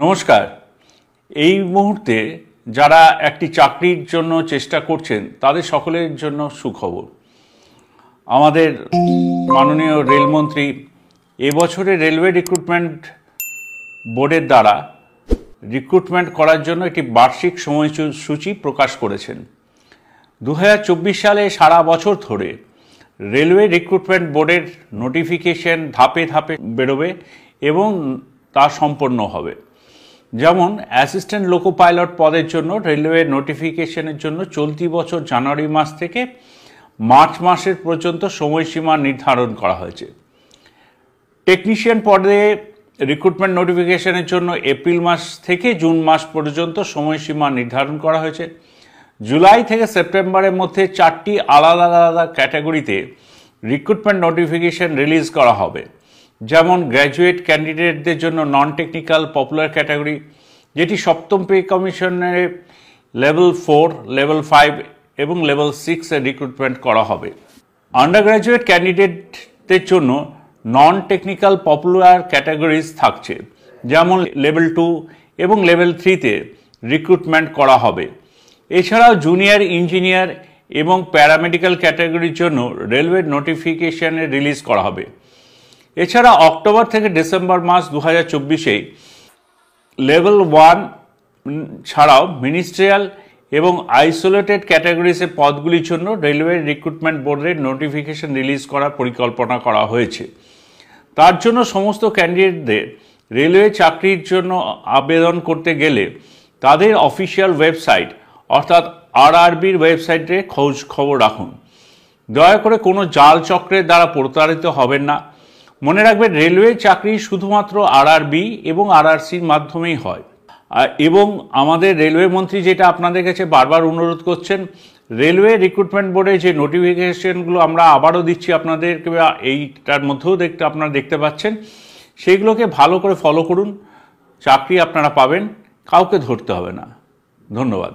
নমস্কার। এই মুহূর্তে যারা একটি চাকরির জন্য চেষ্টা করছেন তাদের সকলের জন্য সুখবর। আমাদের মাননীয় রেলমন্ত্রী এবছরে রেলওয়ে রিক্রুটমেন্ট বোর্ডের দ্বারা রিক্রুটমেন্ট করার জন্য একটি বার্ষিক সময়সূচি প্রকাশ করেছেন। 2024 সালে সারা বছর ধরে রেলওয়ে রিক্রুটমেন্ট বোর্ডের নোটিফিকেশন ধাপে ধাপে বেরোবে এবং তা সম্পন্ন হবে। যেমন অ্যাসিস্ট্যান্ট লোকো পাইলট পদের জন্য রেলওয়ে নোটিফিকেশনের জন্য চলতি বছর জানুয়ারি মাস থেকে মার্চ মাসের পর্যন্ত সময়সীমা নির্ধারণ করা হয়েছে। টেকনিশিয়ান পদে রিক্রুটমেন্ট নোটিফিকেশনের জন্য এপ্রিল মাস থেকে জুন মাস পর্যন্ত সময়সীমা নির্ধারণ করা হয়েছে। জুলাই থেকে সেপ্টেম্বরের মধ্যে 4টি আলাদা আলাদা ক্যাটাগরিতে রিক্রুটমেন্ট নোটিফিকেশন রিলিজ করা হবে। যেমন গ্র্যাজুয়েট ক্যান্ডিডেটদের জন্য নন টেকনিক্যাল পপুলার ক্যাটাগরি, যেটি সপ্তম পে কমিশনের লেভেল 4, লেভেল 5 এবং লেভেল 6 এ রিক্রুটমেন্ট করা হবে। আন্ডার গ্র্যাজুয়েট ক্যান্ডিডেটদের জন্য নন টেকনিক্যাল পপুলার ক্যাটাগরিজ থাকছে, যেমন লেভেল 2 এবং লেভেল 3-তে রিক্রুটমেন্ট করা হবে। এছাড়াও জুনিয়র ইঞ্জিনিয়ার এবং প্যারামেডিক্যাল ক্যাটাগরির জন্য রেলওয়ে নোটিফিকেশনে রিলিজ করা হবে। এছাড়া অক্টোবর থেকে ডিসেম্বর মাস 2024-এ লেভেল 1 ছাড়াও মিনিস্ট্রিয়াল এবং আইসোলেটেড ক্যাটাগরিজের পদগুলির জন্য রেলওয়ে রিক্রুটমেন্ট বোর্ডের নোটিফিকেশন রিলিজ করার পরিকল্পনা করা হয়েছে। তার জন্য সমস্ত ক্যান্ডিডেটদের রেলওয়ে চাকরির জন্য আবেদন করতে গেলে তাদের অফিসিয়াল ওয়েবসাইট অর্থাৎ আরআরবির ওয়েবসাইটে খোঁজ খবর রাখুন। দয়া করে কোনো জাল চক্রের দ্বারা প্রতারিত হবেন না। মনে রাখবেন, রেলওয়ে চাকরি শুধুমাত্র আরআরবি এবং আরআরসির মাধ্যমেই হয়। এবং আমাদের রেলওয়ে মন্ত্রী যেটা আপনাদের কাছে বারবার অনুরোধ করছেন, রেলওয়ে রিক্রুটমেন্ট বোর্ডে যে নোটিফিকেশনগুলো আমরা আবারও দিচ্ছি আপনাদেরকে, এইটার মধ্যেও আপনারা দেখতে পাচ্ছেন, সেইগুলোকে ভালো করে ফলো করুন। চাকরি আপনারা পাবেন, কাউকে ধরতে হবে না। ধন্যবাদ।